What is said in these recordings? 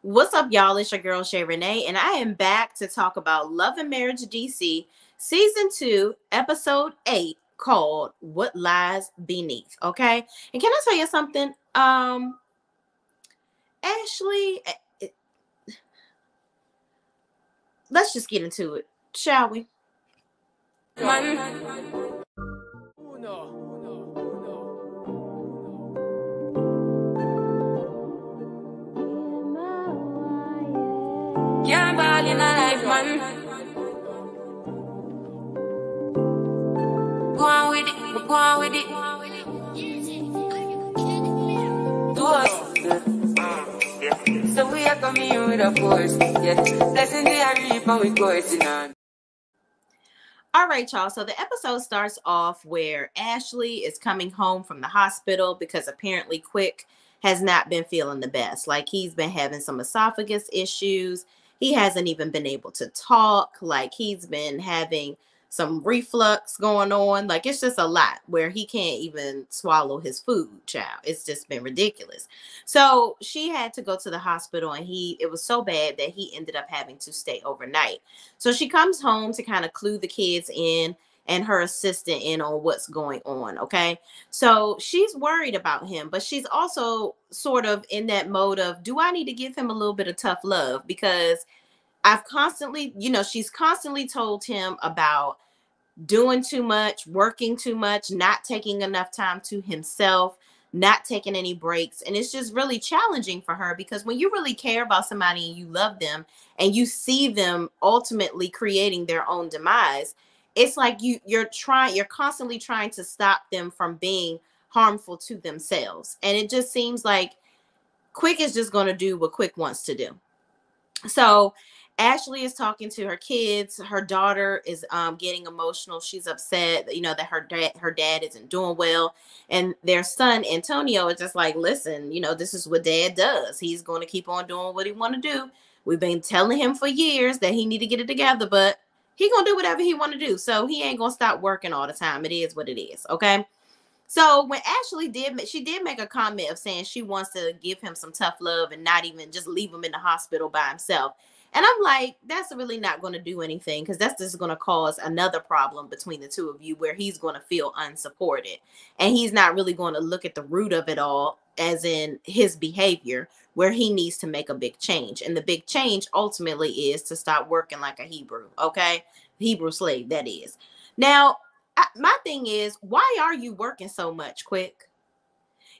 What's up, y'all? It's your girl Shay Renee, and I am back to talk about Love and Marriage DC Season 2, Episode 8, called What Lies Beneath. Okay? And can I tell you something? Ashley, let's just get into it, shall we? Can't ball in a life, man. Go on with it, go on with it. Do us. So we are coming with a force. Yeah, blessing the reap and we coursing on. All right, y'all. So the episode starts off where Ashley is coming home from the hospital because apparently Quick has not been feeling the best. Like, he's been having some esophagus issues. He hasn't even been able to talk. Like, he's been having some reflux going on. Like, it's just a lot where he can't even swallow his food, child. It's just been ridiculous. So she had to go to the hospital, and it was so bad that he ended up having to stay overnight. So she comes home to kind of clue the kids in and her assistant in on what's going on. Okay. So she's worried about him, but she's also sort of in that mode of, do I need to give him a little bit of tough love? Because she's constantly told him about doing too much, working too much, not taking enough time to himself, not taking any breaks. And it's just really challenging for her, because when you really care about somebody and you love them and you see them ultimately creating their own demise, it's like you're constantly trying to stop them from being harmful to themselves. And it just seems like Quick is just going to do what Quick wants to do. So Ashley is talking to her kids. Her daughter is getting emotional. She's upset, that her dad isn't doing well. And their son, Antonio, is just like, listen, this is what dad does. He's going to keep on doing what he want to do. We've been telling him for years that he need to get it together, but he going to do whatever he want to do. So he ain't going to stop working all the time. It is what it is. Okay. So when Ashley did make a comment of saying she wants to give him some tough love and not even just leave him in the hospital by himself. And I'm like, that's really not going to do anything, because that's just going to cause another problem between the two of you, where he's going to feel unsupported. And he's not really going to look at the root of it all, as in his behavior, where he needs to make a big change. And the big change ultimately is to stop working like a Hebrew, okay? Hebrew slave, that is. Now, my thing is, why are you working so much, Quick?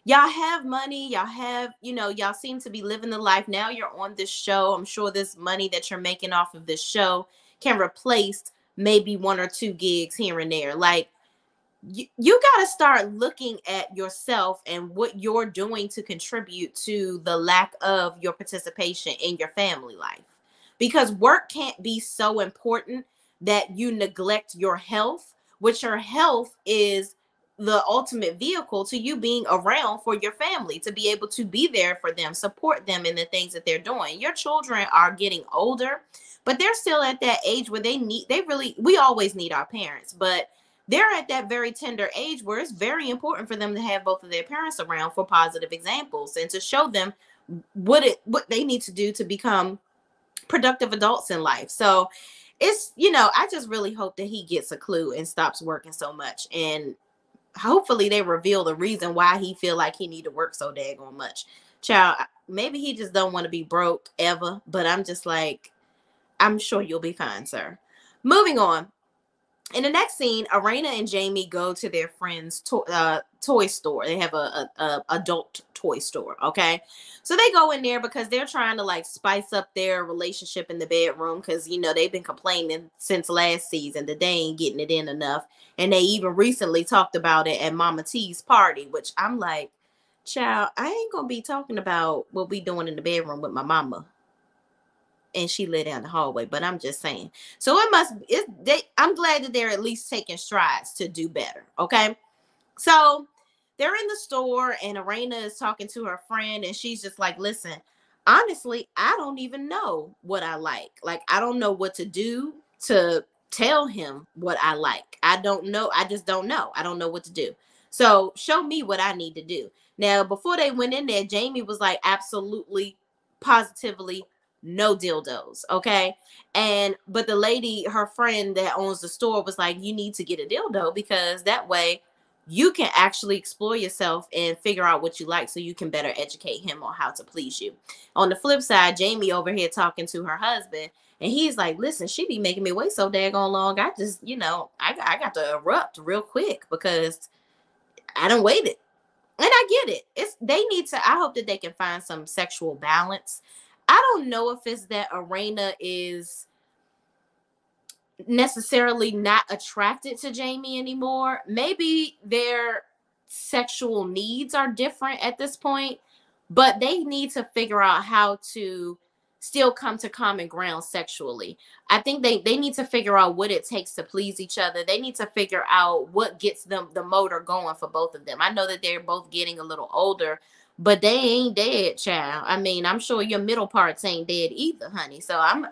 Y'all have money, y'all seem to be living the life. Now you're on this show. I'm sure this money that you're making off of this show can replace maybe 1 or 2 gigs here and there. Like, you got to start looking at yourself and what you're doing to contribute to the lack of your participation in your family life. Because work can't be so important that you neglect your health, which your health is the ultimate vehicle to you being around for your family, to be able to be there for them, support them in the things that they're doing. Your children are getting older, but they're still at that age where we always need our parents, but they're at that very tender age where it's very important for them to have both of their parents around for positive examples and to show them what they need to do to become productive adults in life. So it's, I just really hope that he gets a clue and stops working so much. And hopefully they reveal the reason why he feel like he need to work so daggone much. Child, maybe he just don't want to be broke ever, but I'm just like, I'm sure you'll be fine, sir. Moving on. In the next scene, Arena and Jamie go to their friend's toy store. They have a adult toy store, okay? So they go in there because they're trying to like spice up their relationship in the bedroom, because they've been complaining since last season that they ain't getting it in enough. And they even recently talked about it at Mama T's party, which I'm like, child, I ain't gonna be talking about what we doing in the bedroom with my mama and she lay down the hallway, but I'm just saying. So I'm glad that they're at least taking strides to do better. Okay. So they're in the store and Arena is talking to her friend and she's just like, listen, honestly, I don't even know what I like. Like, I don't know what to do to tell him what I like. I don't know. I just don't know. I don't know what to do. So show me what I need to do. Now, before they went in there, Jamie was like, absolutely positively no dildos, okay? And but the lady, her friend that owns the store, was like, you need to get a dildo because that way you can actually explore yourself and figure out what you like so you can better educate him on how to please you. On the flip side, Jamie over here talking to her husband, and he's like, listen, she be making me wait so daggone long. I just, I got to erupt real quick because I don't waited. And I get it. It's they need to. I hope that they can find some sexual balance. I don't know if it's that Arena is necessarily not attracted to Jamie anymore. Maybe their sexual needs are different at this point, but they need to figure out how to still come to common ground sexually. I think they need to figure out what it takes to please each other. They need to figure out what gets them the motor going for both of them. I know that they're both getting a little older, but they ain't dead, child. I mean, I'm sure your middle parts ain't dead either, honey. So I'm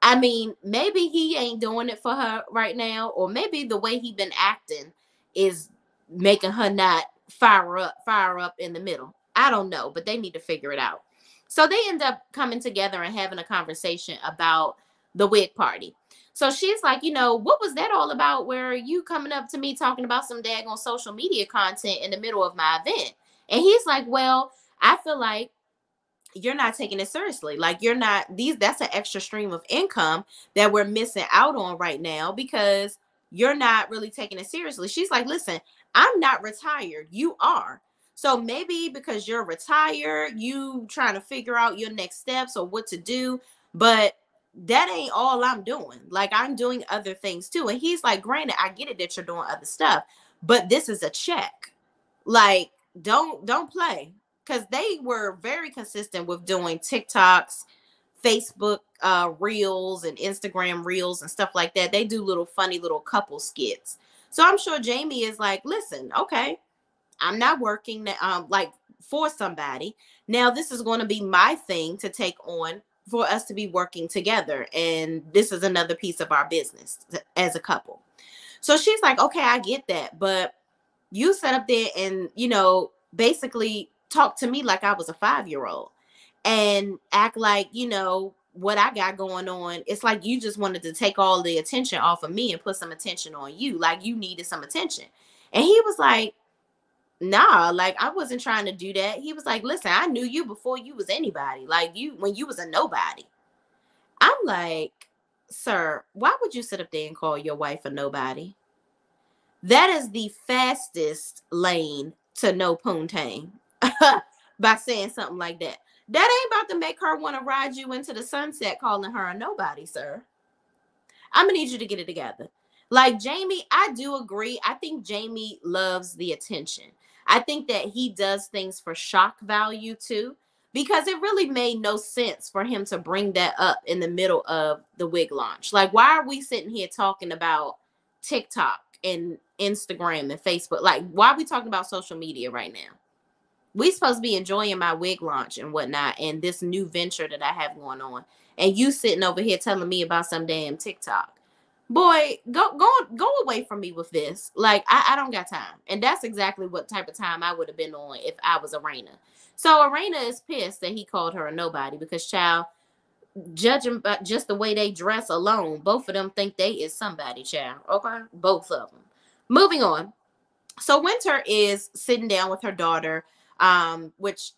I mean, maybe he ain't doing it for her right now, or maybe the way he been acting is making her not fire up in the middle. I don't know, but they need to figure it out. So they end up coming together and having a conversation about the wig party. So she's like, what was that all about? Where you coming up to me talking about some daggone social media content in the middle of my event? And he's like, well, I feel like you're not taking it seriously. Like you're not that's an extra stream of income that we're missing out on right now because you're not really taking it seriously. She's like, listen, I'm not retired. You are. So maybe because you're retired, you trying to figure out your next steps or what to do, but that ain't all I'm doing. Like I'm doing other things too. And he's like, granted, I get it that you're doing other stuff, but this is a check. Like, don't play. Because they were very consistent with doing TikToks, Facebook reels, and Instagram reels and stuff like that. They do little funny little couple skits. So I'm sure Jamie is like, listen, okay, I'm not working like for somebody. Now this is going to be my thing to take on for us to be working together. And this is another piece of our business as a couple. So she's like, okay, I get that. But you sat up there and, basically talk to me like I was a 5-year-old and act like, what I got going on. It's like you just wanted to take all the attention off of me and put some attention on you. Like you needed some attention. And he was like, nah, like I wasn't trying to do that. He was like, listen, I knew you before you was anybody. Like when you was a nobody. I'm like, sir, why would you sit up there and call your wife a nobody? That is the fastest lane to no poontang. By saying something like that. That ain't about to make her want to ride you into the sunset calling her a nobody, sir. I'm going to need you to get it together. Like Jamie, I do agree. I think Jamie loves the attention. I think that he does things for shock value too, because it really made no sense for him to bring that up in the middle of the wig launch. Like, why are we sitting here talking about TikTok and Instagram and Facebook? Like, why are we talking about social media right now? We supposed to be enjoying my wig launch and whatnot and this new venture that I have going on. And you sitting over here telling me about some damn TikTok. Boy, go away from me with this. Like, I don't got time. And that's exactly what type of time I would have been on if I was Arena. So Arena is pissed that he called her a nobody because, child, judging by just the way they dress alone, both of them think they is somebody, child. Okay? Both of them. Moving on. So Winter is sitting down with her daughter, which,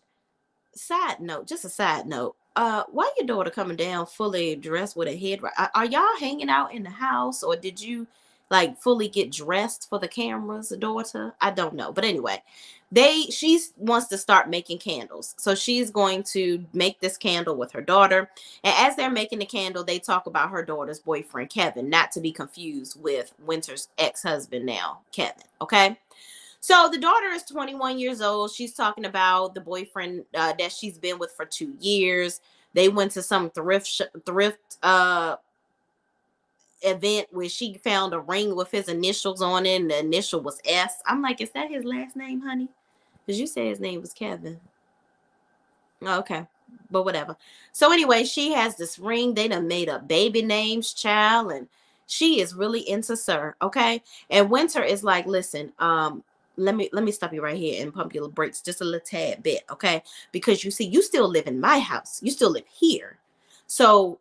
just a side note, why your daughter coming down fully dressed with a head? Are y'all hanging out in the house, or did you like fully get dressed for the cameras, daughter? I don't know, but anyway, she wants to start making candles, so she's going to make this candle with her daughter. And as they're making the candle, they talk about her daughter's boyfriend Kevin, not to be confused with Winter's ex-husband now, Kevin. Okay. So the daughter is 21 years old. She's talking about the boyfriend that she's been with for 2 years. They went to some thrift event where she found a ring with his initials on it, and the initial was S. I'm like, is that his last name, honey? Because you said his name was Kevin. Okay, but whatever. So anyway, she has this ring. They done made up baby names, child, and she is really into Sir. Okay, and Winter is like, listen, let me stop you right here and pump your brakes just a little tad bit, okay? Because you see, you still live in my house. You still live here. So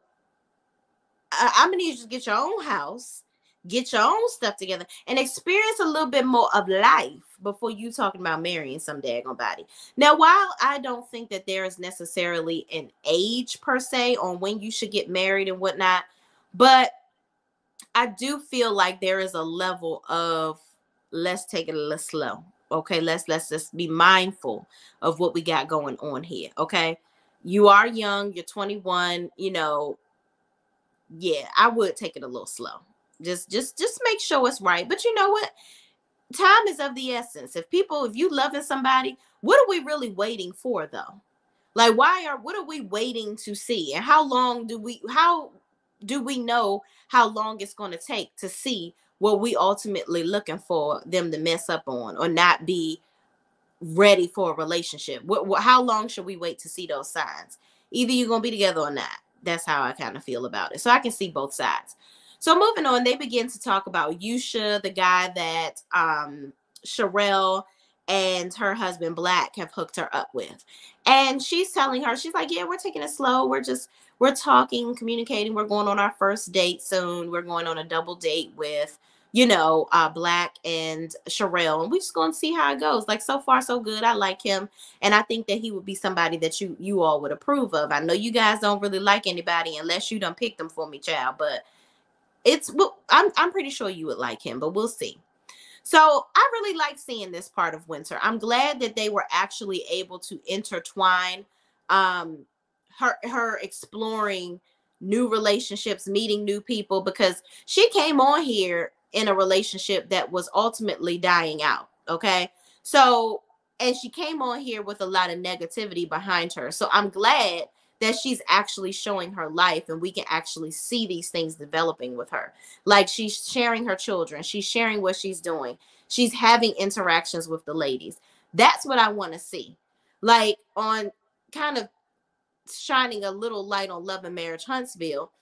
I'm gonna need you to get your own house, get your own stuff together, and experience a little bit more of life before you talking about marrying some daggone body. Now, while I don't think that there is necessarily an age per se on when you should get married and whatnot, but I do feel like there is a level of, let's take it a little slow. Okay, let's just be mindful of what we got going on here. Okay. You are young, you're 21, yeah, I would take it a little slow. Just make sure it's right. But you know what? Time is of the essence. If you loving somebody, what are we really waiting for though? Like what are we waiting to see? And how do we know how long it's going to take to see what we ultimately looking for them to mess up on or not be ready for a relationship? How long should we wait to see those signs? Either you're going to be together or not. That's how I kind of feel about it. So I can see both sides. So moving on, they begin to talk about Yusha, the guy that Sherelle and her husband Black have hooked her up with. And she's telling her, she's like, yeah, we're taking it slow. We're talking, communicating. We're going on our first date soon. We're going on a double date with Black and Sherelle, and we just gonna see how it goes. Like, so far so good. I like him, and I think that he would be somebody that you all would approve of. I know you guys don't really like anybody unless you done picked them for me, child, but I'm pretty sure you would like him, but we'll see. So I really like seeing this part of Winter. I'm glad that they were actually able to intertwine um her exploring new relationships, meeting new people, because she came on here in a relationship that was ultimately dying out. Okay. So, and she came on here with a lot of negativity behind her. So I'm glad that she's actually showing her life and we can actually see these things developing with her. Like, she's sharing her children, she's sharing what she's doing, she's having interactions with the ladies. That's what I want to see. Like, on kind of shining a little light on Love and Marriage Huntsville,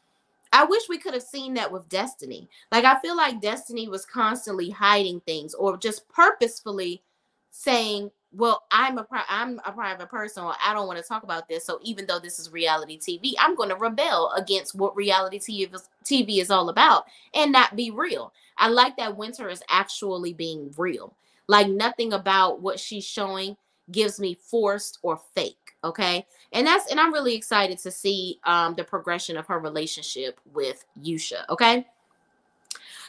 I wish we could have seen that with Destiny. Like, I feel like Destiny was constantly hiding things or just purposefully saying, well, I'm a private person, or I don't want to talk about this. So even though this is reality TV, I'm going to rebel against what reality TV is all about and not be real. I like that Winter is actually being real. Like, nothing about what she's showing gives me forced or fake. Okay. And I'm really excited to see the progression of her relationship with Yusha. Okay.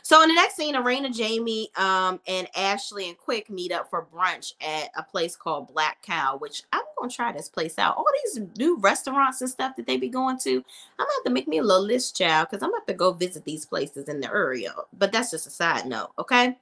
So in the next scene, Arena, Jamie, and Ashley and Quick meet up for brunch at a place called Black Cow, which I'm gonna try this place out. All these new restaurants and stuff that they be going to, I'm gonna have to make me a little list, child, because I'm gonna have to go visit these places in the area. But that's just a side note, okay?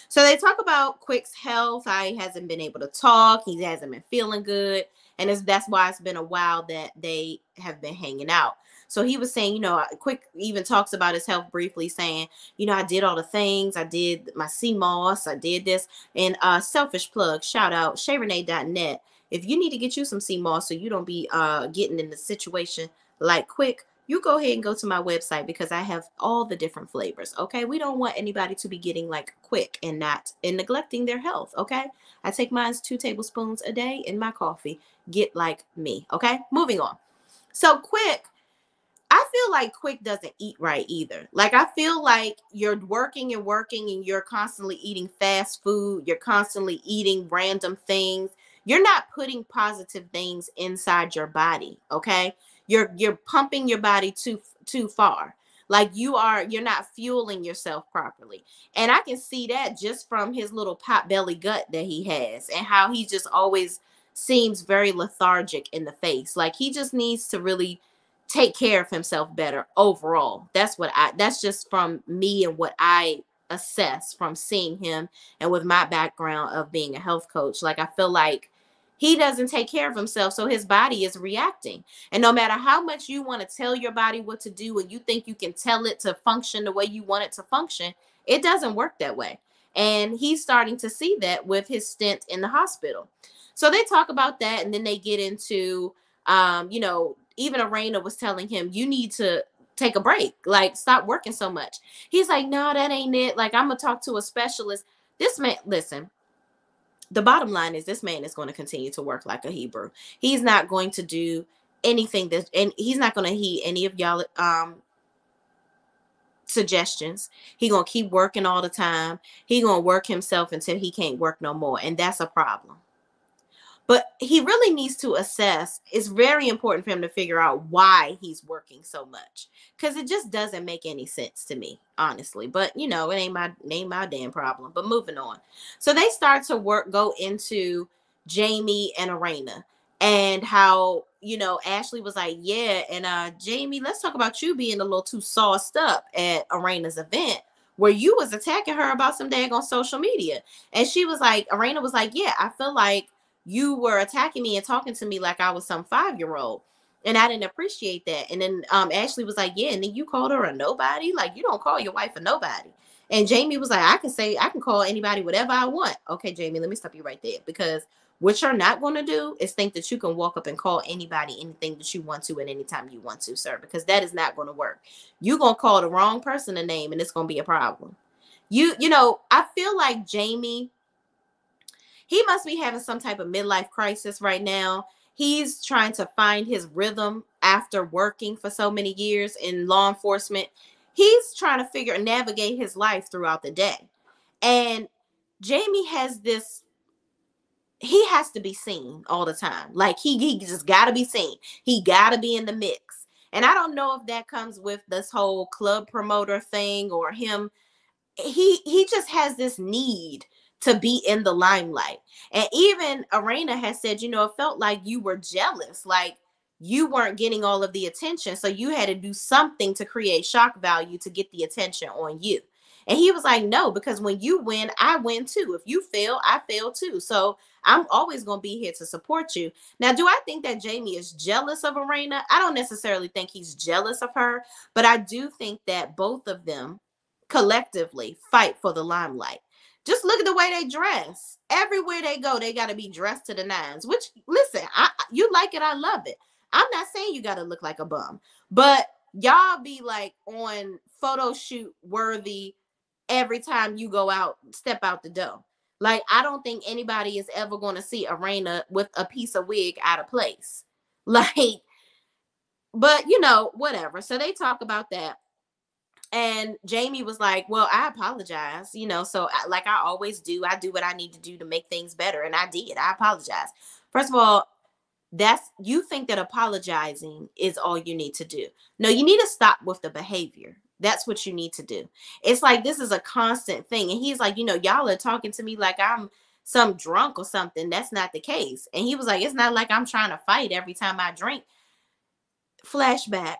So they talk about Quick's health. How he hasn't been able to talk. He hasn't been feeling good, and that's why it's been a while that they have been hanging out. So he was saying, Quick even talks about his health briefly, saying, I did all the things. I did my CMOS. I did this. And selfish plug, shout out, ShayRenee.net. If you need to get you some CMOS so you don't be getting in the situation like Quick, you go ahead and go to my website because I have all the different flavors. Okay. We don't want anybody to be getting like Quick and neglecting their health. Okay. I take mine 2 tablespoons a day in my coffee. Get like me. Okay. Moving on. So Quick, I feel like Quick doesn't eat right either. Like, I feel like you're working and working and you're constantly eating fast food. You're constantly eating random things. You're not putting positive things inside your body. Okay. You're pumping your body too far. Like, you're not fueling yourself properly. And I can see that just from his little pot belly gut that he has and how he just always seems very lethargic in the face. Like, he just needs to really take care of himself better overall. That's just from me and what I assess from seeing him and with my background of being a health coach. Like, I feel like he doesn't take care of himself, so his body is reacting. And no matter how much you want to tell your body what to do and you think you can tell it to function the way you want it to function, it doesn't work that way. And he's starting to see that with his stint in the hospital. So they talk about that, and then they get into even Arena was telling him, you need to take a break, like, stop working so much. He's like, no, that ain't it. Like, I'm gonna talk to a specialist. This man, listen, the bottom line is this man is going to continue to work like a Hebrew. He's not going to do anything that, and he's not going to heed any of y'all suggestions. He gonna keep working all the time. He gonna work himself until he can't work no more, and that's a problem. But he really needs to assess. It's very important for him to figure out why he's working so much, because it just doesn't make any sense to me, honestly. But you know, it ain't my damn problem. But moving on. So they start to go into Jamie and Arena, and how, you know, Ashley was like, yeah, and Jamie, let's talk about you being a little too sauced up at Arena's event, where you was attacking her about some dag on social media. And she was like, Arena was like, yeah, I feel like you were attacking me and talking to me like I was some 5-year-old. And I didn't appreciate that. And then Ashley was like, yeah, and then you called her a nobody. Like, you don't call your wife a nobody. And Jamie was like, I can call anybody whatever I want. Okay, Jamie, let me stop you right there. Because what you're not going to do is think that you can walk up and call anybody anything that you want to at any time you want to, sir. Because that is not going to work. You're going to call the wrong person a name, and it's going to be a problem. You know, I feel like Jamie, he must be having some type of midlife crisis right now. He's trying to find his rhythm after working for so many years in law enforcement. He's trying to navigate his life throughout the day. And Jamie has this, he has to be seen all the time. Like he just got to be seen. He got to be in the mix. And I don't know if that comes with this whole club promoter thing or him. He just has this need to be in the limelight. And even Arena has said, you know, it felt like you were jealous, like you weren't getting all of the attention, so you had to do something to create shock value to get the attention on you. And he was like, no, because when you win, I win too. If you fail, I fail too. So I'm always going to be here to support you. Now, do I think that Jamie is jealous of Arena? I don't necessarily think he's jealous of her, but I do think that both of them collectively fight for the limelight. Just look at the way they dress. Everywhere they go, they got to be dressed to the nines. Which, listen, you like it, I love it. I'm not saying you got to look like a bum, but y'all be like on photo shoot worthy every time you go out, step out the door. Like, I don't think anybody is ever going to see Arena with a piece of wig out of place. Like, but you know, whatever. So they talk about that. And Jamie was like, well, I apologize, you know, so like I always do, I do what I need to do to make things better. And I did. I apologize. First of all, you think that apologizing is all you need to do. No, you need to stop with the behavior. That's what you need to do. It's like this is a constant thing. And he's like, you know, y'all are talking to me like I'm some drunk or something. That's not the case. And he was like, it's not like I'm trying to fight every time I drink. Flashback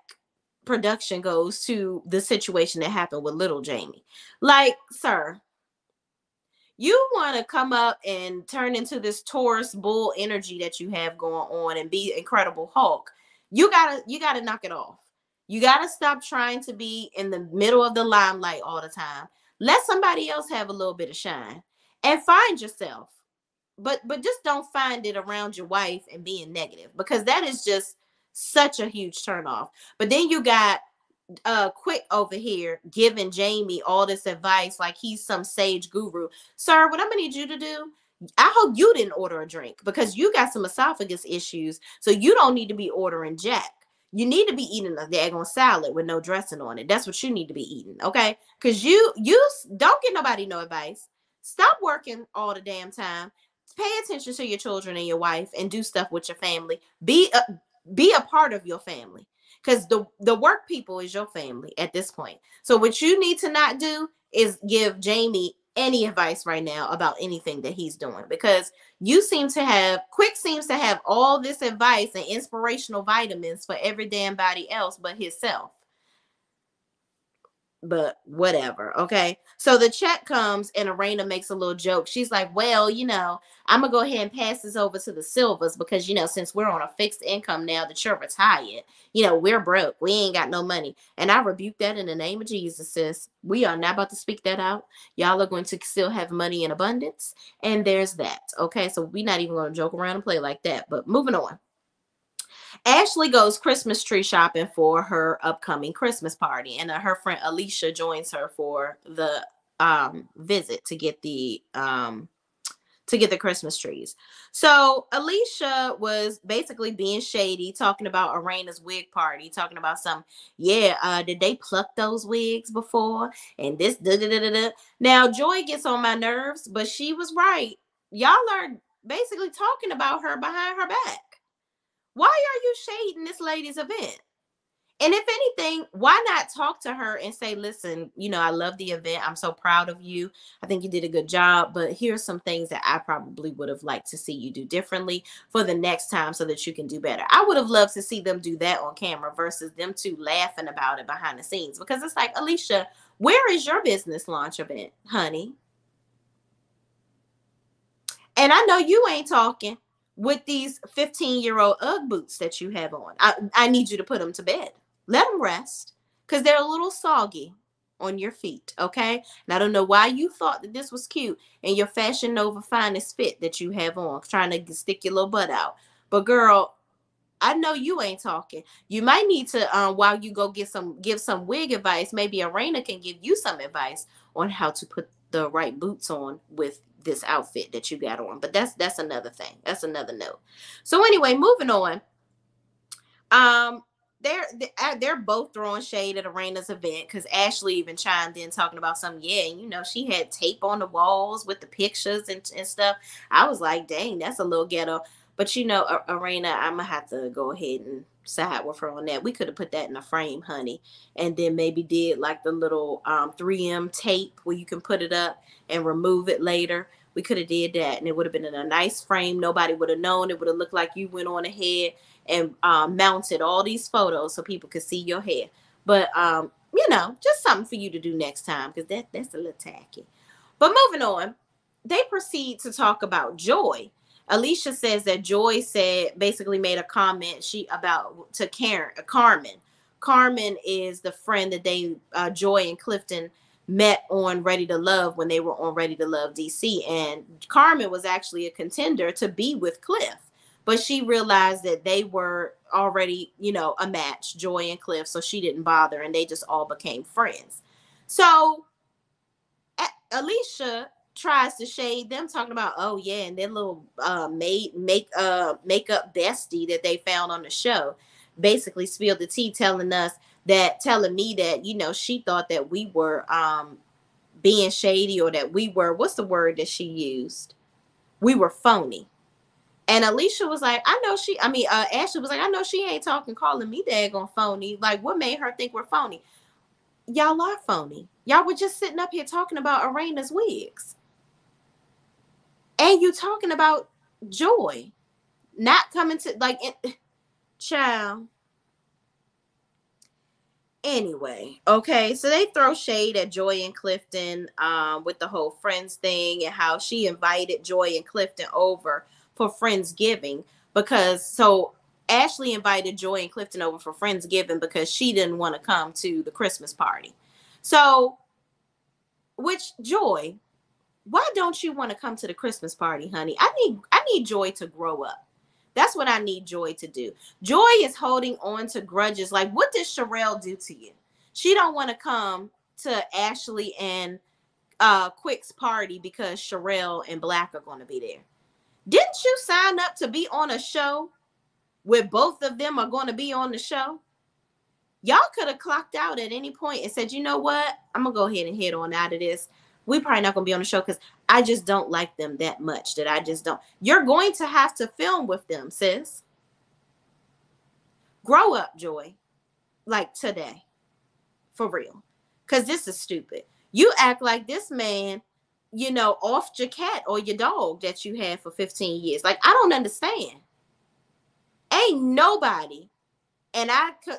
production goes to the situation that happened with little Jamie. Like, sir, you want to come up and turn into this Taurus bull energy that you have going on and be Incredible Hulk. You gotta knock it off. You gotta stop trying to be in the middle of the limelight all the time. Let somebody else have a little bit of shine and find yourself. But just don't find it around your wife and being negative, because that is just such a huge turnoff. But then you got Quick over here giving Jamie all this advice like he's some sage guru. Sir, what I'm gonna need you to do, I hope you didn't order a drink, because you got some esophagus issues, so you don't need to be ordering Jack. You need to be eating a daggone salad with no dressing on it. That's what you need to be eating, okay? Because you don't get nobody no advice. Stop working all the damn time. Pay attention to your children and your wife and do stuff with your family. Be a part of your family, because the work people is your family at this point. So what you need to not do is give Jamie any advice right now about anything that he's doing, because Quick seems to have all this advice and inspirational vitamins for every damn body else but himself. But whatever, okay? So the check comes and Arena makes a little joke. She's like, well, you know, I'm gonna go ahead and pass this over to the Silvers, because, you know, since we're on a fixed income now that you're retired, you know, we're broke. We ain't got no money. And I rebuke that in the name of Jesus, sis. We are not about to speak that out. Y'all are going to still have money in abundance. And there's that, okay? So we're not even going to joke around and play like that. But moving on. Ashley goes Christmas tree shopping for her upcoming Christmas party, and her friend Alicia joins her for the visit to get the to get the Christmas trees. So Alicia was basically being shady, talking about Arena's wig party, talking about some, yeah, did they pluck those wigs before? And this, da da da da da. Now, Joy gets on my nerves, but she was right. Y'all are basically talking about her behind her back. Why are you shading this lady's event? And if anything, why not talk to her and say, listen, I love the event. I'm so proud of you. I think you did a good job, but here's some things that I probably would have liked to see you do differently for the next time so that you can do better. I would have loved to see them do that on camera versus them two laughing about it behind the scenes, because it's like, Alicia, where is your business launch event, honey? And I know you ain't talking with these 15-year-old Ugg boots that you have on. I need you to put them to bed. Let them rest because they're a little soggy on your feet, okay? And I don't know why you thought that this was cute and your Fashion Nova finest fit that you have on, trying to stick your little butt out. But girl, I know you ain't talking. You might need to, while you go give some wig advice, maybe Arena can give you some advice on how to put the right boots on with this outfit that you got on. But that's another thing. That's another note. So anyway, moving on. Um, they're both throwing shade at Arena's event because Ashley even chimed in talking about some, yeah, she had tape on the walls with the pictures and stuff. I was like, dang, that's a little ghetto. But Arena, I'm gonna have to go ahead and side with her on that. We could have put that in a frame, honey, and then maybe did like the little 3M tape where you can put it up and remove it later. We could have did that, and it would have been in a nice frame. Nobody would have known. It would have looked like you went on ahead and mounted all these photos so people could see your hair. But just something for you to do next time, because that's a little tacky. But moving on, they proceed to talk about Joy. Alicia says that Joy basically made a comment to Carmen. Carmen is the friend that they Joy and Clifton met on Ready to Love when they were on Ready to Love DC, and Carmen was actually a contender to be with Cliff, but she realized that they were already, a match, Joy and Cliff, so she didn't bother, and they just all became friends. So Alicia tries to shade them, talking about, oh yeah, and their little makeup bestie that they found on the show basically spilled the tea, telling me that she thought that we were being shady, or that we were, what's the word that she used, we were phony. And Alicia was like, Ashley was like, I know she ain't calling me daggone phony. Like, what made her think we're phony? Y'all are phony. Y'all were just sitting up here talking about Arena's wigs. And you talking about Joy not coming to, child. Anyway, okay, so they throw shade at Joy and Clifton with the whole Friends thing, and how she invited Joy and Clifton over for Friendsgiving, so Ashley invited Joy and Clifton over for Friendsgiving because she didn't want to come to the Christmas party. So, which, Joy, why don't you want to come to the Christmas party, honey? I need Joy to grow up. That's what I need Joy to do. Joy is holding on to grudges. Like, what did Sherelle do to you? She don't want to come to Ashley and Quick's party because Sherelle and Black are going to be there. Didn't you sign up to be on a show where both of them are going to be on the show? Y'all could have clocked out at any point and said, you know what? I'm going to go ahead and head on out of this. We probably not going to be on the show because I just don't like them that much. That I just don't. You're going to have to film with them, sis. Grow up, Joy. Like today. For real. Because this is stupid. You act like this man, off your cat or your dog that you had for 15 years. Like, I don't understand. Ain't nobody, and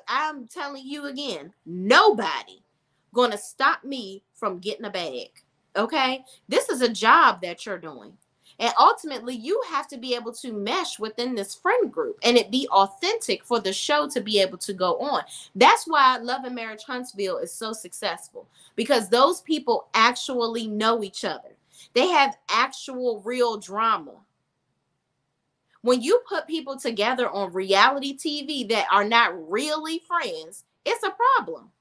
I'm telling you again, nobody gonna stop me from getting a bag. Okay? This is a job that you're doing. And ultimately, you have to be able to mesh within this friend group and it be authentic for the show to be able to go on. That's why Love and Marriage Huntsville is so successful, because those people actually know each other. They have actual real drama. When you put people together on reality TV that are not really friends, it's a problem.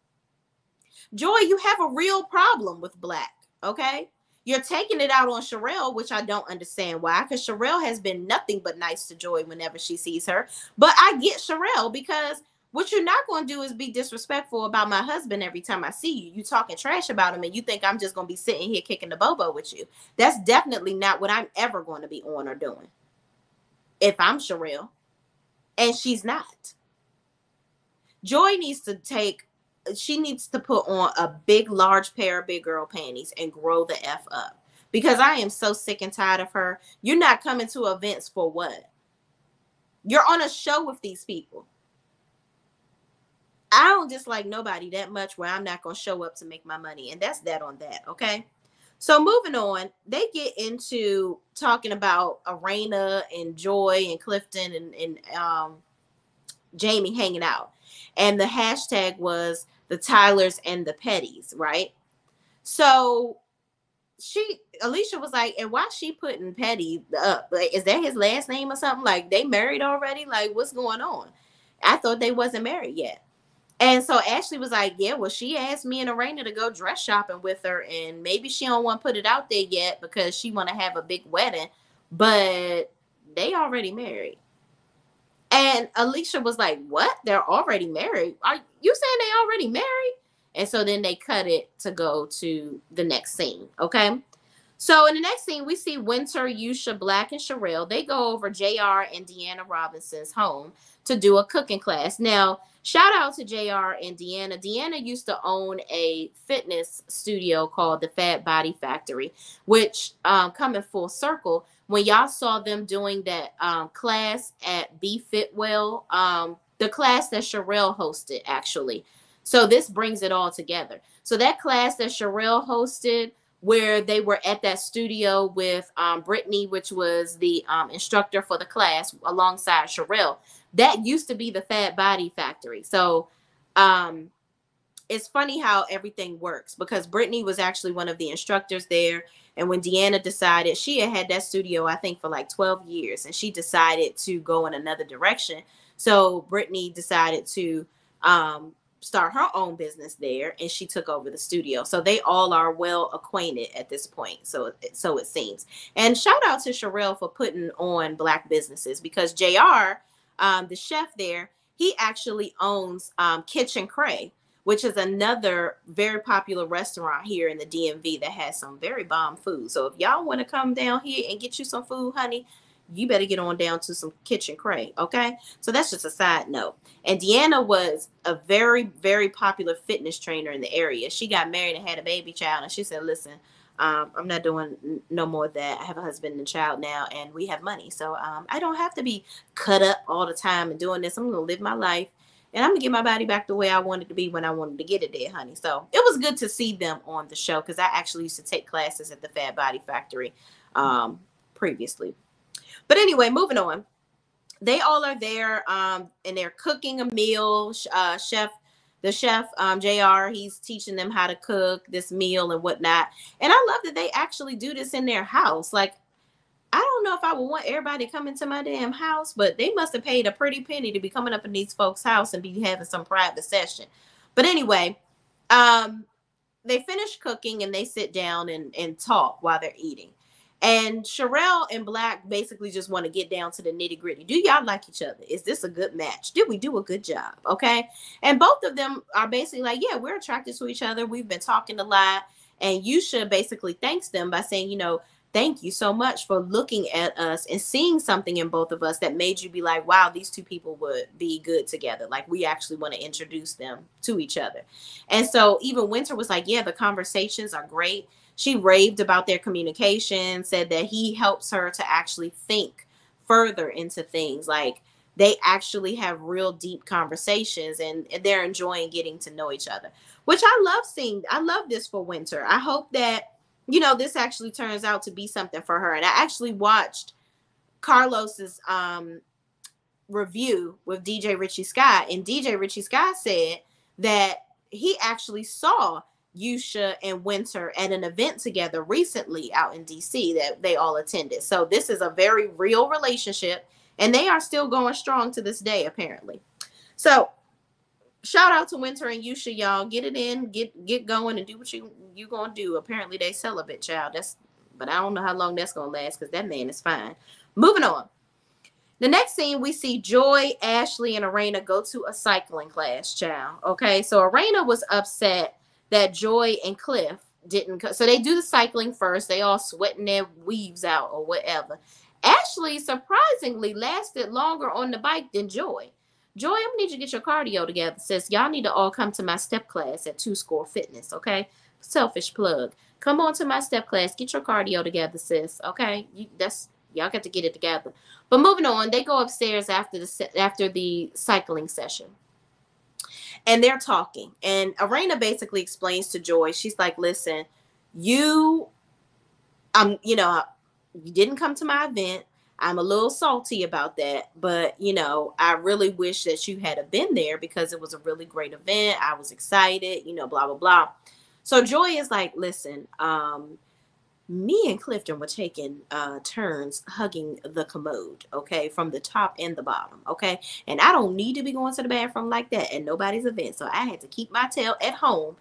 Joy, you have a real problem with Black, okay? You're taking it out on Sherelle, which I don't understand why, because Sherelle has been nothing but nice to Joy whenever she sees her. But I get Sherelle, because what you're not going to do is be disrespectful about my husband every time I see you. You talking trash about him, and you think I'm just going to be sitting here kicking the bobo with you. That's definitely not what I'm ever going to be on or doing if I'm Sherelle, and she's not. Joy needs to take, she needs to put on a big, large pair of big girl panties and grow the F up. Because I am so sick and tired of her. You're not coming to events for what? You're on a show with these people. I don't dislike nobody that much where I'm not going to show up to make my money. And that's that on that, okay? So moving on, they get into talking about Arena and Joy and Clifton and Jamie hanging out. And the hashtag was the Tylers and the Petties, right? So Alicia was like, and why she putting Petty up? Like, is that his last name or something? Like, they married already? Like, what's going on? I thought they wasn't married yet. And so Ashley was like, yeah, well, she asked me and Arena to go dress shopping with her, and maybe she don't want to put it out there yet because she want to have a big wedding, but they already married. And Alicia was like, what? They're already married? Are you saying they already married? And so then they cut it to go to the next scene, okay? So in the next scene, we see Winter, Yusha, Black, and Sherelle. They go over JR and Deanna Robinson's home to do a cooking class. Now, shout out to JR and Deanna. Deanna used to own a fitness studio called the Fat Body Factory, which, coming full circle, when y'all saw them doing that class at Be Fit Well, the class that Sherelle hosted, actually. So this brings it all together. So that class that Sherelle hosted, where they were at that studio with Brittany, which was the instructor for the class alongside Sherelle, that used to be the Fat Body Factory. So it's funny how everything works, because Brittany was actually one of the instructors there. And when Deanna decided, she had that studio, I think, for like 12 years, and she decided to go in another direction. So Brittany decided to start her own business there, and she took over the studio. So they all are well acquainted at this point. So it seems. And shout out to Sherelle for putting on Black businesses, because JR, the chef there, he actually owns Kitchen Cray, which is another very popular restaurant here in the DMV that has some very bomb food. So if y'all want to come down here and get you some food, honey, you better get on down to some Kitchen Cray, okay? So that's just a side note. And Deanna was a very, very popular fitness trainer in the area. She got married and had a baby child, and she said, listen, I'm not doing no more of that. I have a husband and a child now, and we have money. So I don't have to be cut up all the time and doing this. I'm going to live my life, and I'm going to get my body back the way I wanted to be when I wanted to get it there, honey. So it was good to see them on the show, because I actually used to take classes at the Fat Body Factory previously. But anyway, moving on. They all are there, and they're cooking a meal. The chef, JR, he's teaching them how to cook this meal and whatnot. And I love that they actually do this in their house. Like, I don't know if I would want everybody to come into my damn house, but they must have paid a pretty penny to be coming up in these folks' house and be having some private session. But anyway, they finish cooking and they sit down and talk while they're eating. And Sherelle and Black basically just want to get down to the nitty gritty. Do y'all like each other? Is this a good match? Did we do a good job? Okay. And both of them are basically like, yeah, we're attracted to each other. We've been talking a lot. And Yusha basically thanks them by saying, you know, thank you so much for looking at us and seeing something in both of us that made you be like, wow, these two people would be good together. Like, we actually want to introduce them to each other. And so even Winter was like, yeah, the conversations are great. She raved about their communication, said that he helps her to actually think further into things. Like, they actually have real deep conversations, and they're enjoying getting to know each other, which I love seeing. I love this for Winter. I hope that, you know, this actually turns out to be something for her. And I actually watched Carlos's review with DJ Richie Scott, and DJ Richie Scott said that he actually saw Yusha and Winter at an event together recently out in DC that they all attended. So this is a very real relationship, and they are still going strong to this day, apparently. So shout out to Winter and Yusha, y'all. Get it in, get going, and do what you gonna do. Apparently they celibate, child. But I don't know how long that's gonna last because that man is fine. Moving on. The next scene, we see Joy, Ashley, and Arena go to a cycling class, child. Okay, so Arena was upset that Joy and Cliff didn't go. So they do the cycling first. They all sweating their weaves out or whatever. Ashley surprisingly lasted longer on the bike than Joy. Joy, I'm gonna need you to get your cardio together, sis. Y'all need to all come to my step class at Two Score Fitness, okay? Selfish plug. Come on to my step class. Get your cardio together, sis. Okay, y'all got to get it together. But moving on, they go upstairs after the cycling session, and they're talking. And Arena basically explains to Joy, she's like, "Listen, you, you didn't come to my event. I'm a little salty about that, but I really wish that you had been there because it was a really great event. I was excited, blah blah blah." So Joy is like, "Listen, me and Clifton were taking turns hugging the commode, okay, from the top and the bottom, okay, and I don't need to be going to the bathroom like that at nobody's event, so I had to keep my tail at home,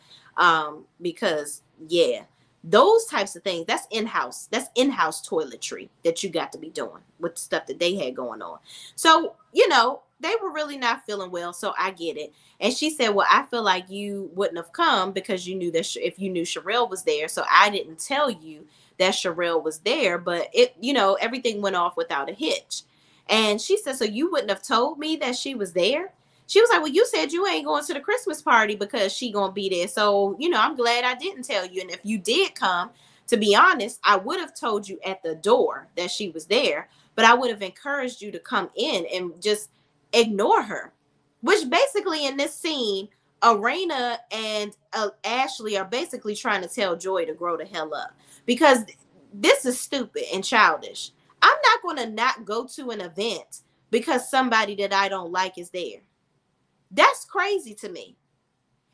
because yeah, those types of things, that's in-house toiletry that you got to be doing with the stuff that they had going on. So they were really not feeling well, so I get it." And she said, "Well, I feel like you wouldn't have come because you knew that if you knew Sherelle was there, so I didn't tell you that Sherelle was there, but everything went off without a hitch." And she said, "So you wouldn't have told me that she was there?" She was like, "Well, you said you ain't going to the Christmas party because she gonna be there. So, I'm glad I didn't tell you. And if you did come, to be honest, I would have told you at the door that she was there, but I would have encouraged you to come in and just ignore her." Which basically in this scene, Arena and Ashley are basically trying to tell Joy to grow the hell up because this is stupid and childish. I'm not going to not go to an event because somebody that I don't like is there. That's crazy to me.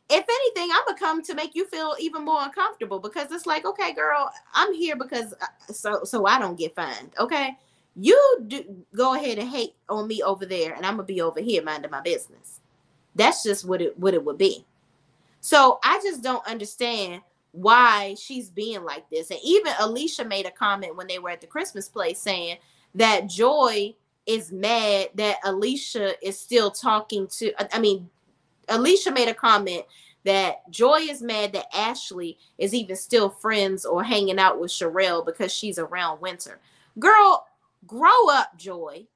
If anything, I'm gonna come to make you feel even more uncomfortable because it's like, okay, girl, I'm here because so I don't get fined. Okay, you do go ahead and hate on me over there, and I'm gonna be over here minding my business. That's just what it would be. So I just don't understand why she's being like this. And even Alicia made a comment when they were at the Christmas place saying that Joy is mad that Alicia is still talking to. I mean, Alicia made a comment that Joy is mad that Ashley is even still friends or hanging out with Sherelle because she's around Winter. Girl, grow up, Joy.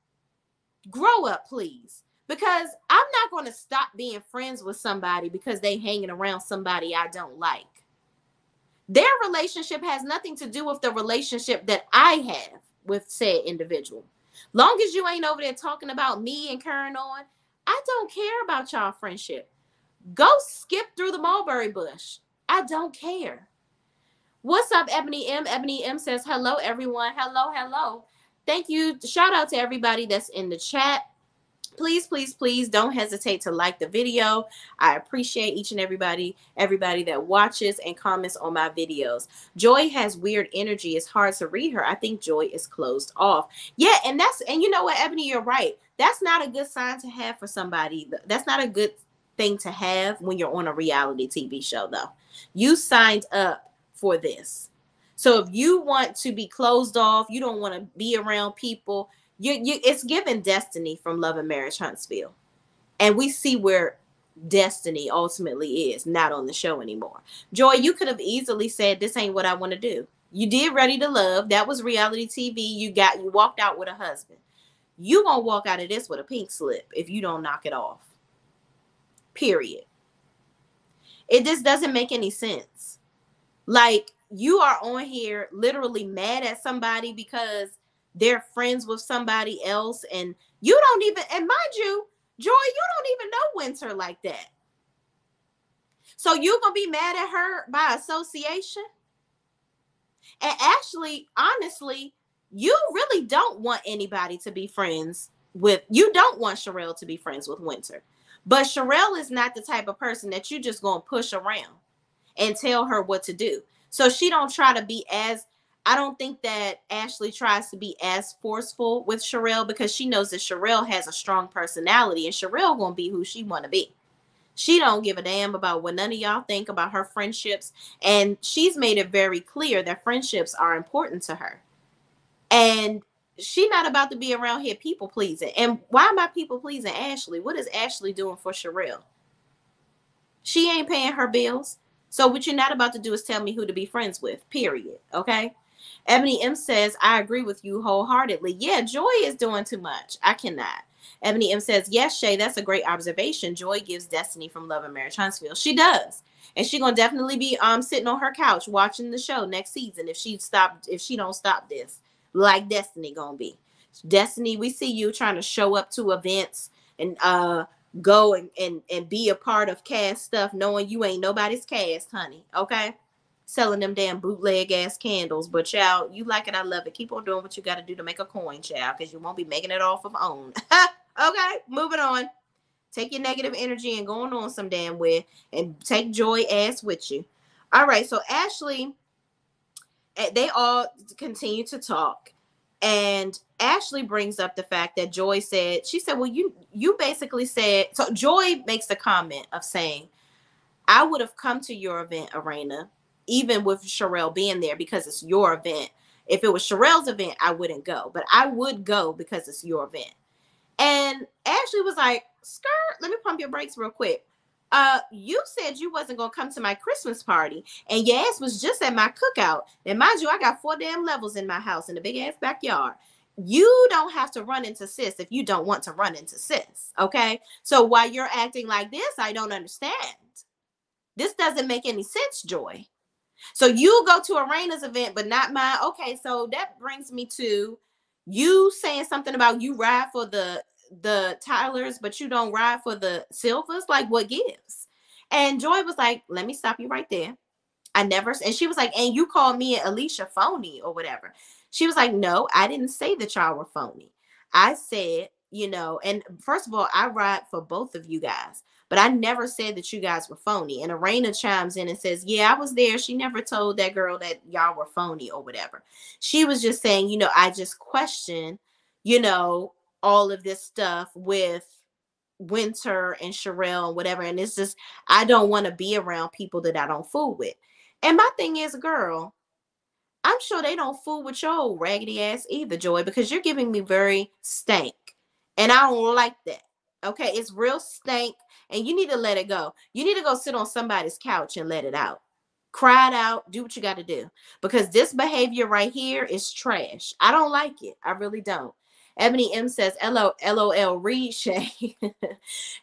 Grow up, please. Because I'm not going to stop being friends with somebody because they hanging around somebody I don't like. Their relationship has nothing to do with the relationship that I have with said individual. Long as you ain't over there talking about me and carrying on, I don't care about y'all friendship. Go skip through the mulberry bush. I don't care. What's up, Ebony M? Ebony M says, "Hello, everyone. Hello, hello." Thank you. Shout out to everybody that's in the chat. Please, please, please don't hesitate to like the video. I appreciate each and everybody that watches and comments on my videos. Joy has weird energy. It's hard to read her. I think Joy is closed off. Yeah, and you know what, Ebony, you're right. That's not a good sign to have for somebody. That's not a good thing to have when you're on a reality TV show, though. You signed up for this. So if you want to be closed off, you don't want to be around people, it's given Destiny from Love and Marriage Huntsville. And we see where Destiny ultimately is, not on the show anymore. Joy, you could have easily said, "This ain't what I want to do." You did Ready to Love. That was reality TV. You walked out with a husband. You gonna walk out of this with a pink slip if you don't knock it off. Period. It just doesn't make any sense. Like, you are on here literally mad at somebody because they're friends with somebody else, and you don't even, and mind you, Joy, you don't even know Winter like that. So you gonna be mad at her by association? And actually, honestly, you really don't want anybody to be friends with, you don't want Sherelle to be friends with Winter. But Sherelle is not the type of person that you just gonna push around and tell her what to do. So she don't try to be as, I don't think that Ashley tries to be as forceful with Sherelle because she knows that Sherelle has a strong personality and Sherelle gonna be who she want to be. She don't give a damn about what none of y'all think about her friendships. And she's made it very clear that friendships are important to her. And she not about to be around here people pleasing. And why am I people pleasing Ashley? What is Ashley doing for Sherelle? She ain't paying her bills. So what you're not about to do is tell me who to be friends with, period. Okay? Ebony M says, I agree with you wholeheartedly. Yeah, Joy is doing too much. I cannot. Ebony M says, yes, Shay, that's a great observation. Joy gives Destiny from Love and Marriage Huntsville. She does. And she gonna definitely be sitting on her couch watching the show next season if she don't stop this. Like Destiny gonna be. Destiny, we see you trying to show up to events and go and be a part of cast stuff knowing you ain't nobody's cast, honey. Okay? Selling them damn bootleg ass candles. But child, you like it, I love it. Keep on doing what you gotta do to make a coin, child, because you won't be making it off of own. Okay, moving on. Take your negative energy and going on some damn way and take Joy ass with you. All right, so Ashley, they all continue to talk. And Ashley brings up the fact that Joy said, she said, well, you basically said, so Joy makes the comment of saying, I would have come to your event, Arena, even with Sherelle being there because it's your event. If it was Sherelle's event, I wouldn't go, but I would go because it's your event. And Ashley was like, skirt, let me pump your brakes real quick. You said you wasn't gonna come to my Christmas party, and your ass was just at my cookout. And mind you, I got 4 damn levels in my house in the big ass backyard. You don't have to run into sis if you don't want to run into sis. Okay. So while you're acting like this, I don't understand. This doesn't make any sense, Joy. So you go to Arena's event, but not mine. Okay, so that brings me to you saying something about you ride for the Tylers, but you don't ride for the Silvers. Like, what gives? And Joy was like, let me stop you right there. I never, and she was like, and you called me and Alicia phony or whatever. She was like, no, I didn't say that y'all were phony. I said, and first of all, I ride for both of you guys, but I never said that you guys were phony. And Arena chimes in and says, yeah, I was there. She never told that girl that y'all were phony or whatever. She was just saying, I just question, you know, all of this stuff with Winter and Sherelle and whatever. And it's just, I don't want to be around people that I don't fool with. And my thing is, girl, I'm sure they don't fool with your old raggedy ass either, Joy, because you're giving me very stank. And I don't like that. Okay, it's real stank, and you need to let it go. You need to go sit on somebody's couch and let it out. Cry it out, do what you got to do. Because this behavior right here is trash. I don't like it. I really don't. Ebony M says, LOL, read Shay.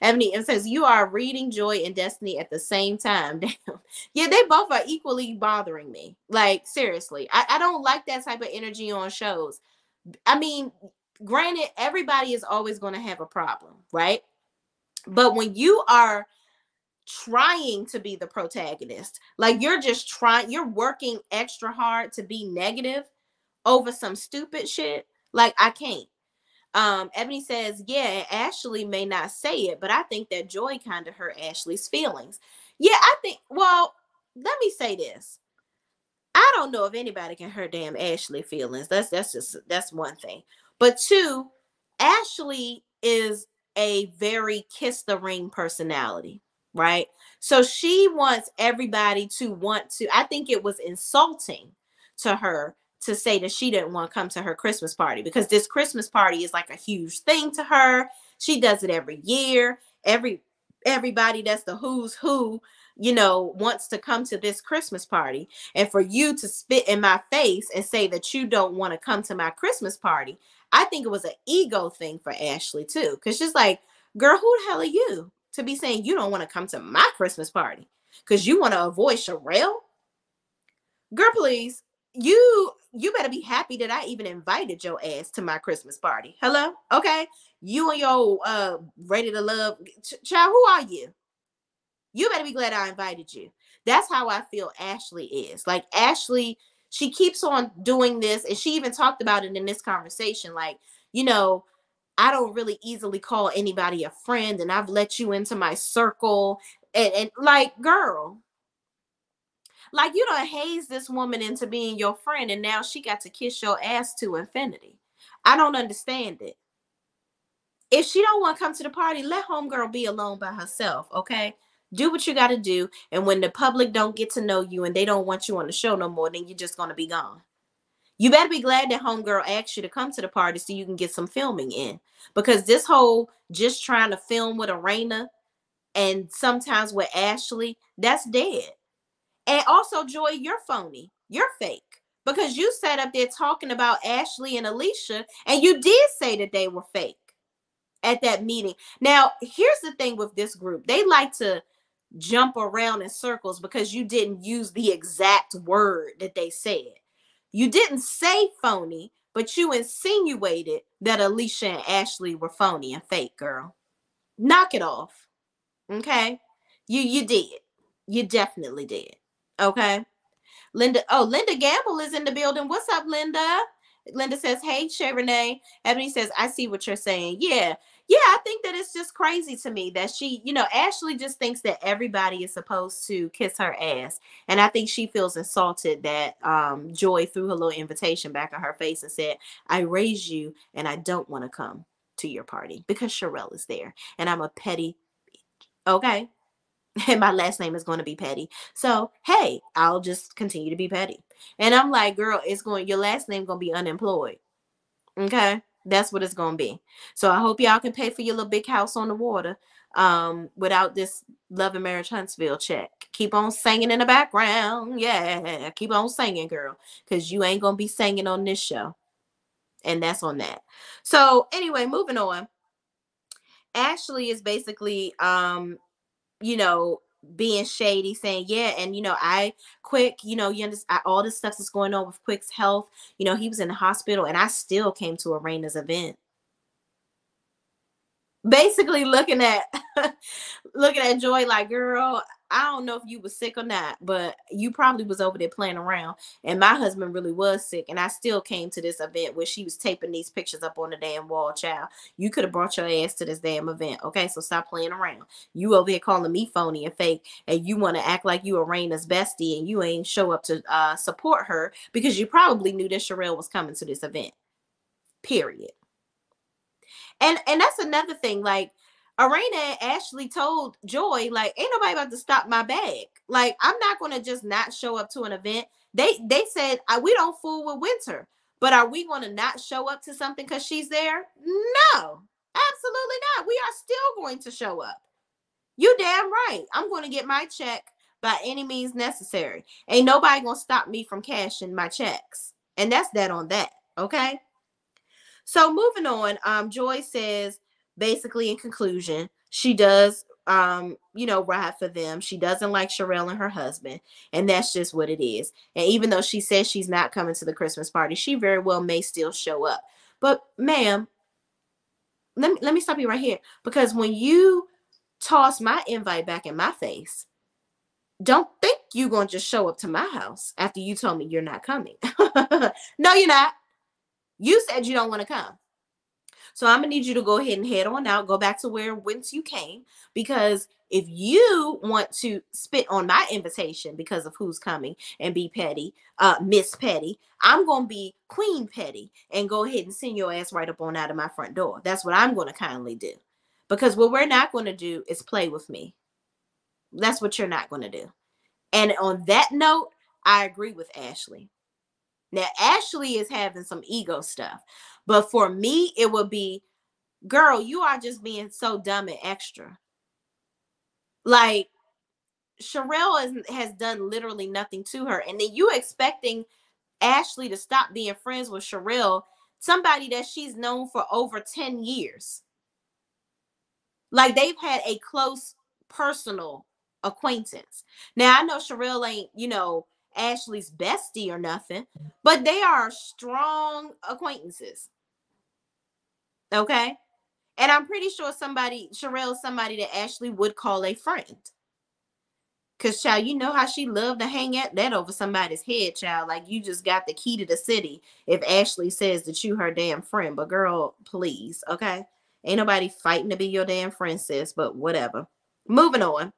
Ebony M says, you are reading Joy and Destiny at the same time. Damn. Yeah, they both are equally bothering me. Like, seriously. I don't like that type of energy on shows. I mean, granted, everybody is always going to have a problem, right? But when you are trying to be the protagonist, like you're working extra hard to be negative over some stupid shit, like I can't. Ebony says, yeah, Ashley may not say it, but I think that Joy kind of hurt Ashley's feelings. Yeah, I think, well, let me say this. I don't know if anybody can hurt damn Ashley feelings. That's one thing. But two, Ashley is a very kiss the ring personality, right? So she wants everybody to want to. I think it was insulting to her to say that she didn't want to come to her Christmas party because this Christmas party is like a huge thing to her. She does it every year. Everybody that's the who's who, wants to come to this Christmas party. And for you to spit in my face and say that you don't want to come to my Christmas party, I think it was an ego thing for Ashley too. Because she's like, girl, who the hell are you to be saying you don't want to come to my Christmas party? Because you want to avoid Sherelle? Girl, please. You better be happy that I even invited your ass to my Christmas party. Hello? Okay? You and your ready to love child, who are you? You better be glad I invited you. That's how I feel Ashley is. Like Ashley, she keeps on doing this, and she even talked about it in this conversation. Like, I don't really easily call anybody a friend, and I've let you into my circle. And like, girl, like you done haze this woman into being your friend, and now she got to kiss your ass to infinity. I don't understand it. If she don't want to come to the party, let homegirl be alone by herself, okay? Do what you got to do. And when the public don't get to know you and they don't want you on the show no more, then you're just going to be gone. You better be glad that homegirl asked you to come to the party so you can get some filming in. Because this whole just trying to film with Arena and sometimes with Ashley, that's dead. And also, Joy, you're phony. You're fake. Because you sat up there talking about Ashley and Alicia, and you did say that they were fake at that meeting. Now, here's the thing with this group. They like to jump around in circles because you didn't use the exact word that they said. You didn't say phony, but you insinuated that Alicia and Ashley were phony and fake, girl. Knock it off. Okay? You did. You definitely did. Okay? Linda Gamble is in the building. What's up, Linda? Linda says, hey, Shay Renee. Ebony says, I see what you're saying. Yeah. Yeah, I think that it's just crazy to me that she, Ashley just thinks that everybody is supposed to kiss her ass. And I think she feels insulted that Joy threw her little invitation back in her face and said, I raised you and I don't want to come to your party because Sherelle is there. And I'm a petty, okay? And my last name is going to be Petty. So, hey, I'll just continue to be petty. And I'm like, girl, your last name going to be unemployed. Okay? That's what it's going to be. So I hope y'all can pay for your little big house on the water without this Love and Marriage Huntsville check. Keep on singing in the background. Yeah, keep on singing, girl, because you ain't going to be singing on this show. And that's on that. So anyway, moving on. Ashley is basically being shady, saying, yeah, and I Quick, you understand all this stuff that's going on with Quick's health. He was in the hospital, and I still came to Arena's event. Basically, looking at Joy like, girl, I don't know if you was sick or not, but you probably was over there playing around. And my husband really was sick, and I still came to this event where she was taping these pictures up on the damn wall, child. You could have brought your ass to this damn event, okay? So stop playing around. You over here calling me phony and fake, and you want to act like you Arena's bestie, and you ain't show up to support her because you probably knew that Sherelle was coming to this event. Period. And that's another thing. Like, Arena and Ashley told Joy, like, ain't nobody about to stop my bag. Like, I'm not gonna just not show up to an event. They said we don't fool with Winter, but are we gonna not show up to something because she's there? No, absolutely not. We are still going to show up. You damn right. I'm going to get my check by any means necessary. Ain't nobody gonna stop me from cashing my checks. And that's that on that. Okay. So moving on, Joy says basically in conclusion, she does ride for them. She doesn't like Sherelle and her husband, and that's just what it is. And even though she says she's not coming to the Christmas party, she very well may still show up. But ma'am, let me stop you right here, because when you toss my invite back in my face, don't think you're gonna just show up to my house after you told me you're not coming. No, you're not. You said you don't want to come. So I'm gonna need you to go ahead and head on out, go back to whence you came, because if you want to spit on my invitation because of who's coming and be petty, Miss Petty, I'm gonna be Queen Petty and go ahead and send your ass right up on out of my front door. That's what I'm gonna kindly do, because what we're not gonna do is play with me. That's what you're not gonna do. And on that note, I agree with Ashley. Now, Ashley is having some ego stuff. But for me, it would be, girl, you are just being so dumb and extra. Like, Sherelle has done literally nothing to her. And then you expecting Ashley to stop being friends with Sherelle, somebody that she's known for over 10 years. Like, they've had a close personal acquaintance. Now, I know Sherelle ain't, Ashley's bestie or nothing, but they are strong acquaintances. Okay. And I'm pretty sure Sherelle's somebody that Ashley would call a friend. Cause child, you know how she loved to hang at that over somebody's head, child. Like, you just got the key to the city if Ashley says that you her damn friend. But girl, please, okay? Ain't nobody fighting to be your damn friend, sis, but whatever. Moving on.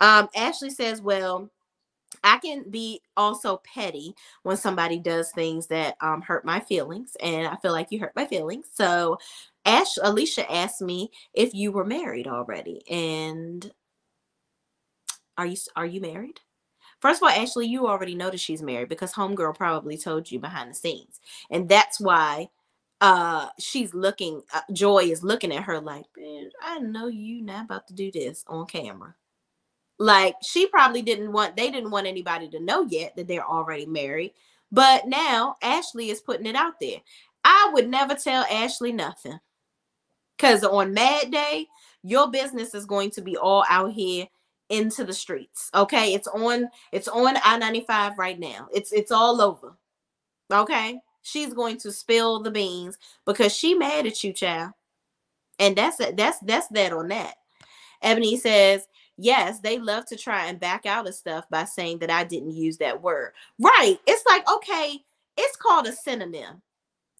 Ashley says, well, I can be also petty when somebody does things that hurt my feelings, and I feel like you hurt my feelings. So, Alicia asked me if you were married already, and are you married? First of all, Ashley, you already know that she's married because homegirl probably told you behind the scenes, and that's why she's looking. Joy is looking at her like, man, I know you not about to do this on camera. Like she probably didn't want they didn't want anybody to know yet that they're already married. But now Ashley is putting it out there. I would never tell Ashley nothing. Cause on Mad Day, your business is going to be all out here into the streets. Okay. It's on I-95 right now. It's all over. Okay. She's going to spill the beans because she mad at you, child. And that's that on that. Ebony says, yes, they love to try and back out of stuff by saying that I didn't use that word. Right. It's like, okay, it's called a synonym,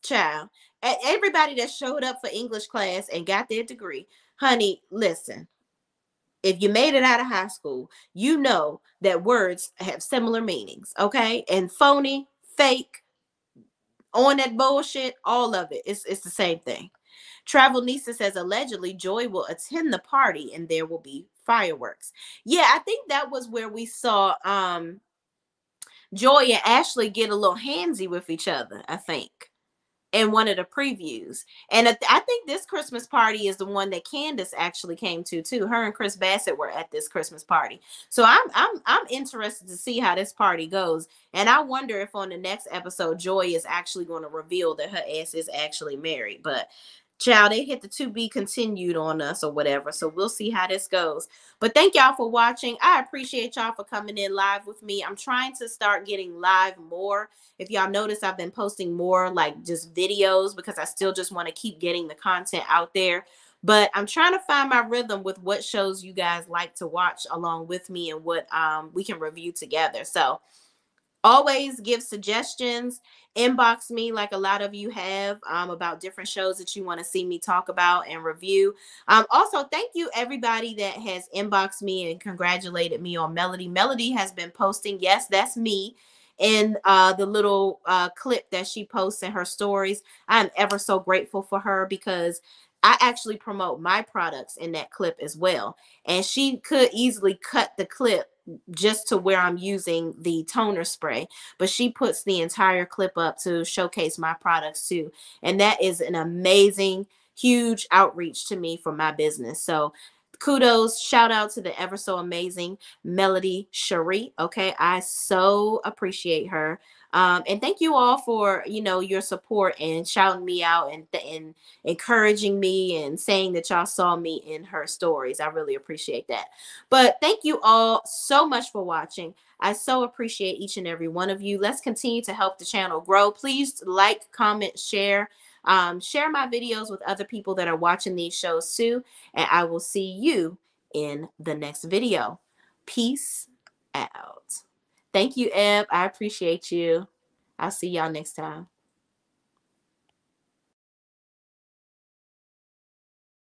child. Everybody that showed up for English class and got their degree, honey, listen, if you made it out of high school, you know that words have similar meanings, okay? And phony, fake, on that bullshit, all of it, it's the same thing. Travel Nisa says allegedly Joy will attend the party and there will be fireworks. Yeah, I think that was where we saw Joy and Ashley get a little handsy with each other, I think, in one of the previews. And I think this Christmas party is the one that Candace actually came to too. Her and Chris Bassett were at this Christmas party. So I'm interested to see how this party goes. And I wonder if on the next episode Joy is actually going to reveal that her ass is actually married. But child, they hit the to be continued on us or whatever. So we'll see how this goes. But thank y'all for watching. I appreciate y'all for coming in live with me. I'm trying to start getting live more. If y'all notice, I've been posting more like just videos because I still just want to keep getting the content out there. But I'm trying to find my rhythm with what shows you guys like to watch along with me and what we can review together. So always give suggestions. Inbox me like a lot of you have about different shows that you want to see me talk about and review. Also, thank you everybody that has inboxed me and congratulated me on Melody. Melody has been posting, yes, that's me, in the little clip that she posts in her stories. I'm ever so grateful for her because I actually promote my products in that clip as well. And she could easily cut the clip just to where I'm using the toner spray, but she puts the entire clip up to showcase my products too. And that is an amazing, huge outreach to me for my business. So kudos, shout out to the ever so amazing Melody Cherie. Okay. I so appreciate her. And thank you all for, your support and shouting me out and encouraging me and saying that y'all saw me in her stories. I really appreciate that. But thank you all so much for watching. I so appreciate each and every one of you. Let's continue to help the channel grow. Please like, comment, share. Share my videos with other people that are watching these shows too. And I will see you in the next video. Peace out. Thank you, Eb. I appreciate you. I'll see y'all next time.